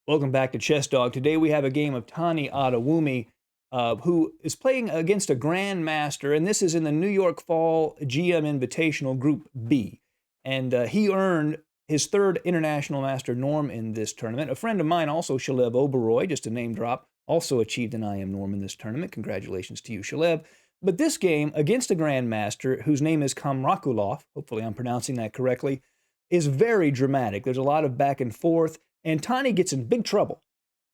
Welcome back to Chess Dog. Today we have a game of Tani Adewumi, who is playing against a Grandmaster, and this is in the New York Fall GM Invitational Group B. And he earned his third International Master norm in this tournament. A friend of mine, also Shalev Oberoi, just a name drop, also achieved an IM norm in this tournament. Congratulations to you, Shalev. But this game against a Grandmaster, whose name is Kamrakulov, hopefully I'm pronouncing that correctly, is very dramatic. There's a lot of back and forth. And Tani gets in big trouble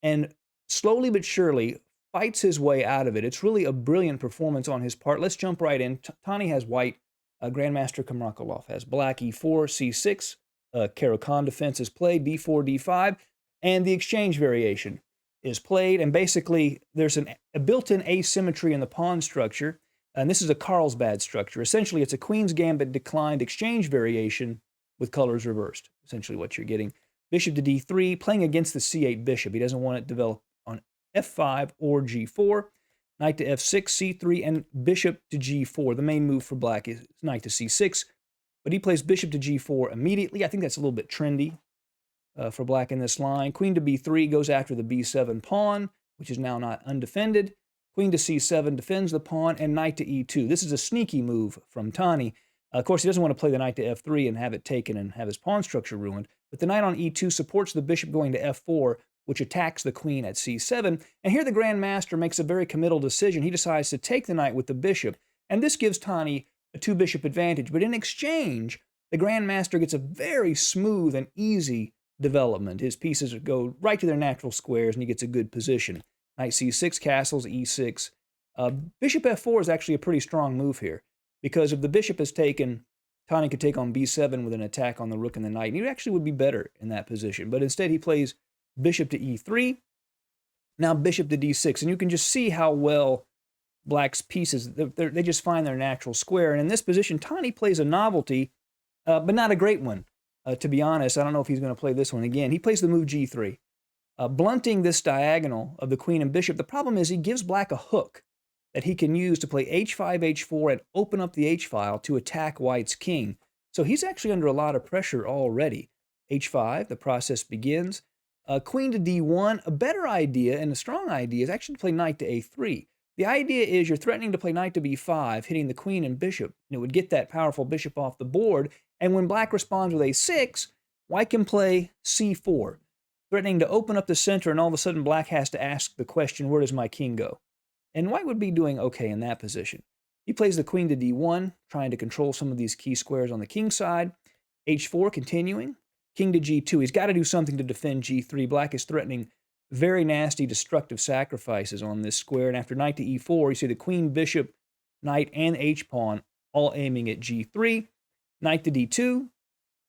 and slowly but surely fights his way out of it. It's really a brilliant performance on his part. Let's jump right in. Tani has white. Grandmaster Kamrakulov has black. E4, C6. Caro-Kann defense is played. D4, D5. And the exchange variation is played. And basically, there's a built-in asymmetry in the pawn structure. And this is a Carlsbad structure. Essentially, it's a Queen's Gambit declined exchange variation with colors reversed. Essentially what you're getting. Bishop to d3, playing against the c8 bishop. He doesn't want it developed on f5 or g4. Knight to f6, c3, and bishop to g4. The main move for black is knight to c6, but he plays bishop to g4 immediately. I think that's a little bit trendy for black in this line. Queen to b3 goes after the b7 pawn, which is now not undefended. Queen to c7 defends the pawn, and knight to e2. This is a sneaky move from Tani. Of course, he doesn't want to play the knight to f3 and have it taken and have his pawn structure ruined. But the knight on e2 supports the bishop going to f4, which attacks the queen at c7. And here the Grandmaster makes a very committal decision. He decides to take the knight with the bishop. And this gives Tani a two-bishop advantage. But in exchange, the Grandmaster gets a very smooth and easy development. His pieces go right to their natural squares, and he gets a good position. Knight c6, castles, e6. Bishop f4 is actually a pretty strong move here, because if the bishop is taken, Tani could take on b7 with an attack on the rook and the knight, and he actually would be better in that position. But instead, he plays bishop to e3, now bishop to d6, and you can just see how well black's pieces, they just find their natural square. And in this position, Tani plays a novelty, but not a great one. To be honest, I don't know if he's going to play this one again. He plays the move g3, blunting this diagonal of the queen and bishop. The problem is he gives black a hook that he can use to play h5, h4, and open up the h-file to attack white's king. So he's actually under a lot of pressure already. h5, the process begins. Queen to d1, a better idea and a strong idea is actually to play knight to a3. The idea is you're threatening to play knight to b5, hitting the queen and bishop, and it would get that powerful bishop off the board. And when black responds with a6, white can play c4, threatening to open up the center, and all of a sudden black has to ask the question, where does my king go? And white would be doing okay in that position. He plays the queen to d1, trying to control some of these key squares on the king side. h4 continuing. King to g2. He's got to do something to defend g3. Black is threatening very nasty, destructive sacrifices on this square. And after knight to e4, you see the queen, bishop, knight, and h-pawn all aiming at g3. Knight to d2.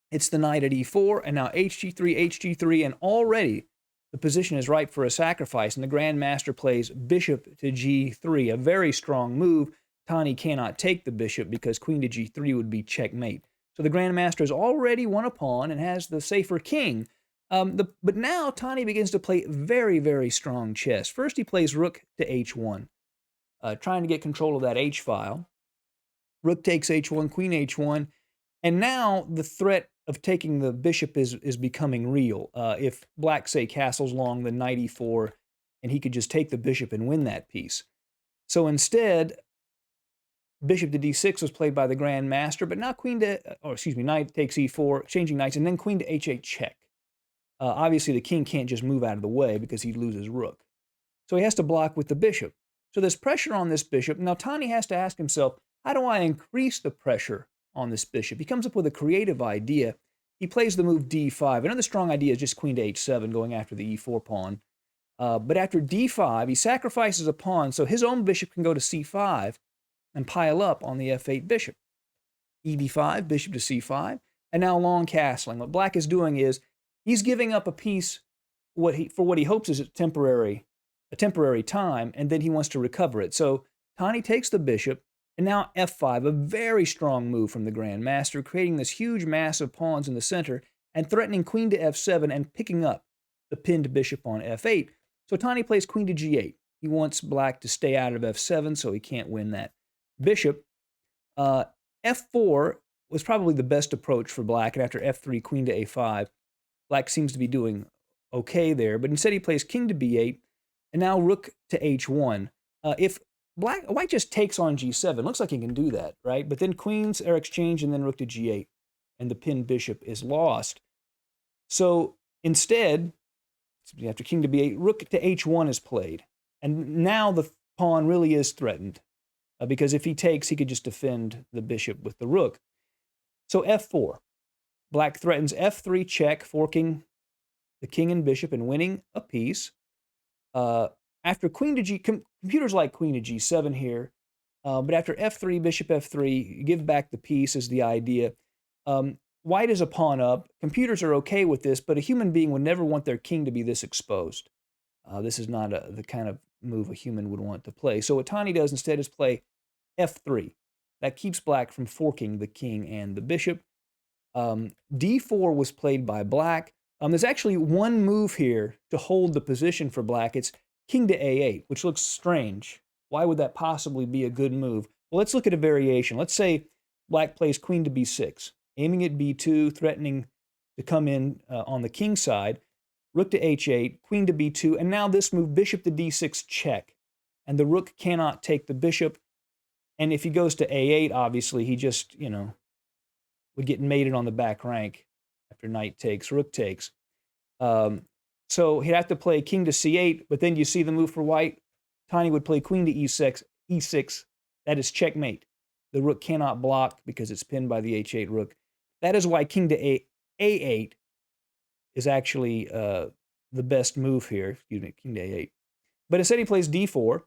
It's the knight at e4. And now hg3, hg3, and already the position is ripe for a sacrifice, and the Grandmaster plays bishop to g3, a very strong move. Tani cannot take the bishop because queen to g3 would be checkmate. So the Grandmaster has already won a pawn and has the safer king. But now Tani begins to play very, very strong chess. First, he plays rook to h1, trying to get control of that h-file. Rook takes h1, queen h1, and now the threat of taking the bishop is becoming real. If black, say, castles long, the knight e4, and he could just take the bishop and win that piece. So instead, bishop to d6 was played by the Grandmaster, but now knight takes e4, exchanging knights, and then queen to h8 check. Obviously, the king can't just move out of the way because he loses rook. So he has to block with the bishop. So there's pressure on this bishop. Now Tani has to ask himself, how do I increase the pressure on this bishop? He comes up with a creative idea. He plays the move d5. Another strong idea is just queen to h7, going after the e4 pawn. But after d5, he sacrifices a pawn, so his own bishop can go to c5 and pile up on the f8 bishop. ed5, bishop to c5, and now long castling. What black is doing is he's giving up a piece for what he hopes is a temporary time, and then he wants to recover it. So Tani takes the bishop, and now f5, a very strong move from the Grandmaster, creating this huge mass of pawns in the center and threatening queen to f7 and picking up the pinned bishop on f8. So Tani plays queen to g8. He wants black to stay out of f7 so he can't win that bishop. f4 was probably the best approach for black, and after f3, queen to a5, black seems to be doing okay there, but instead he plays king to b8, and now rook to h1. If white just takes on g7, looks like he can do that, right? But then queens are exchanged, and then rook to g8, and the pinned bishop is lost. So instead, after king to b8, rook to h1 is played, and now the pawn really is threatened, because if he takes, he could just defend the bishop with the rook. So f4. Black threatens f3 check, forking the king and bishop and winning a piece. After queen to g, computers like queen to g7 here, but after f3, bishop f3, give back the piece is the idea. White is a pawn up. Computers are okay with this, but a human being would never want their king to be this exposed. This is not the kind of move a human would want to play. So what Tani does instead is play f3. That keeps black from forking the king and the bishop. d4 was played by black. There's actually one move here to hold the position for black. It's king to a8, which looks strange. Why would that possibly be a good move? Well, let's look at a variation. Let's say black plays queen to b6, aiming at b2, threatening to come in on the king side. Rook to h8, queen to b2, and now this move, bishop to d6 check. And the rook cannot take the bishop. And if he goes to a8, obviously, he just, would get mated on the back rank after knight takes, rook takes. So he'd have to play king to c8, but then you see the move for white. Tani would play queen to e6. That is checkmate. The rook cannot block because it's pinned by the h8 rook. That is why king to a8 is actually the best move here. Excuse me, king to a8. But instead he plays d4.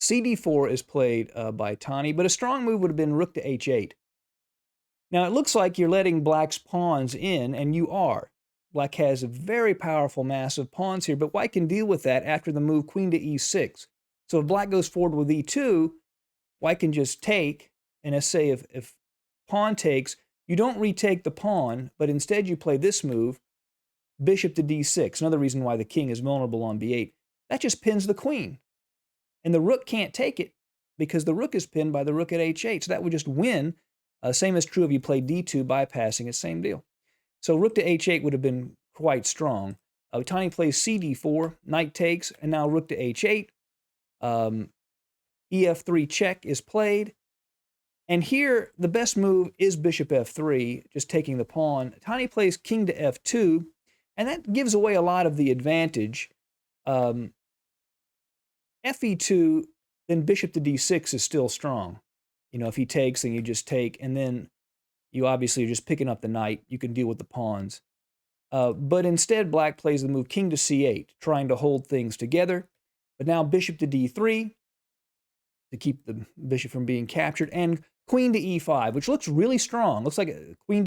cd4 is played by Tani, but a strong move would have been rook to h8. Now, it looks like you're letting black's pawns in, and you are. Black has a very powerful mass of pawns here, but white can deal with that after the move queen to e6. So if black goes forward with e2, white can just take, and let's say if pawn takes, you don't retake the pawn, but instead you play this move, bishop to d6, another reason why the king is vulnerable on b8. That just pins the queen, and the rook can't take it because the rook is pinned by the rook at h8, so that would just win. Same is true if you play d2, bypassing it, same deal. So rook to h8 would have been quite strong. Tani plays cd4, knight takes, and now rook to h8. ef3 check is played. And here, the best move is bishop f3, just taking the pawn. Tani plays king to f2, and that gives away a lot of the advantage. fe2, then bishop to d6 is still strong. If he takes, then you just take, and then you obviously are just picking up the knight. You can deal with the pawns. But instead, black plays the move king to c8, trying to hold things together. But now bishop to d3 to keep the bishop from being captured, and queen to e5, which looks really strong. Looks like a queen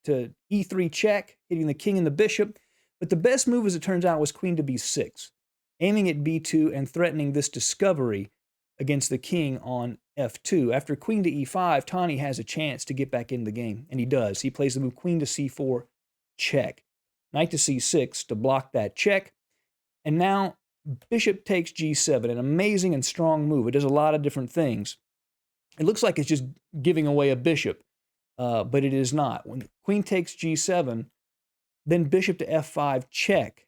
to e3 check, hitting the king and the bishop. But the best move, as it turns out, was queen to b6, aiming at b2 and threatening this discovery against the king on f2. After queen to e5, Tani has a chance to get back in the game, and he does. He plays the move queen to c4, check. Knight to c6 to block that check. And now bishop takes g7, an amazing and strong move. It does a lot of different things. It looks like it's just giving away a bishop, but it is not. When queen takes g7, then bishop to f5, check,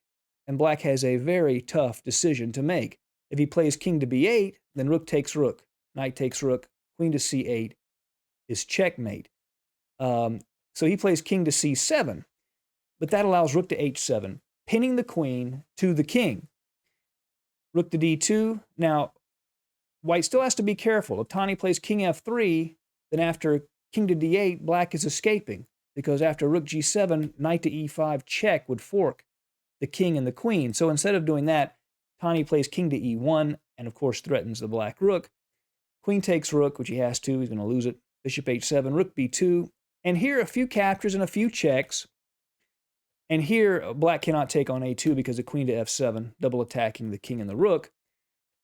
and black has a very tough decision to make. If he plays king to b8, then rook takes rook, knight takes rook, queen to c8 is checkmate. So he plays king to c7, but that allows rook to h7, pinning the queen to the king. Rook to d2. Now, white still has to be careful. If Tani plays king f3, then after king to d8, black is escaping, because after rook g7, knight to e5 check would fork the king and the queen. So instead of doing that, Tani plays king to e1, and of course threatens the black rook. Queen takes rook, which he has to. He's going to lose it. Bishop h7, rook b2. And here, a few captures and a few checks. And here, black cannot take on a2 because of queen to f7, double attacking the king and the rook.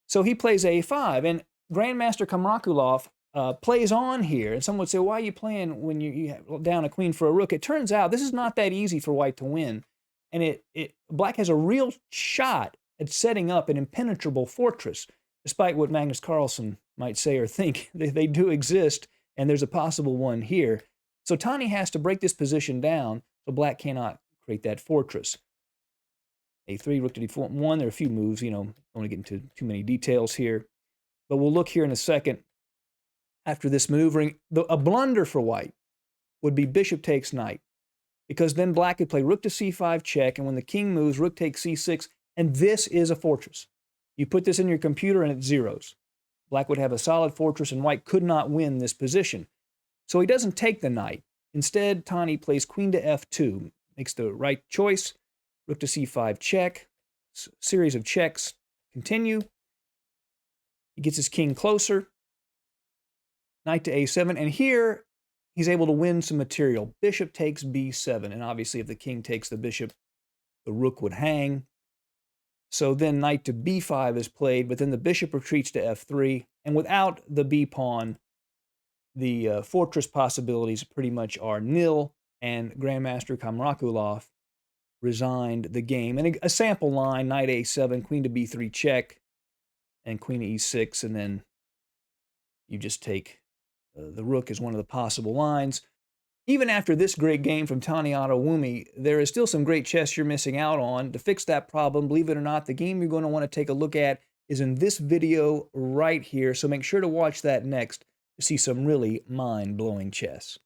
So he plays a5, and Grandmaster Kamrakulov plays on here. And someone would say, why are you playing when you have down a queen for a rook? It turns out this is not that easy for white to win. And black has a real shot at setting up an impenetrable fortress, despite what Magnus Carlsen might say or think. They do exist, and there's a possible one here. So Tani has to break this position down so black cannot create that fortress. A3, rook to D1. There are a few moves, you know, don't want to get into too many details here. But we'll look here in a second. After this maneuvering, a blunder for white would be bishop takes knight, because then black could play rook to C5 check, and when the king moves, rook takes C6, and this is a fortress. You put this in your computer and it zeros. Black would have a solid fortress, and white could not win this position. So he doesn't take the knight. Instead, Tani plays queen to F2, makes the right choice, rook to C5 check, series of checks continue. He gets his king closer, knight to A7, and here he's able to win some material. Bishop takes B7, and obviously if the king takes the bishop, the rook would hang. So then knight to B5 is played, but then the bishop retreats to F3, and without the B pawn, the fortress possibilities pretty much are nil, and Grandmaster Kamrakulov resigned the game. And a sample line, knight A7, queen to B3 check, and queen to E6, and then you just take the rook as one of the possible lines. Even after this great game from Tani Adewumi, there is still some great chess you're missing out on. To fix that problem, believe it or not, the game you're going to want to take a look at is in this video right here, so make sure to watch that next to see some really mind-blowing chess.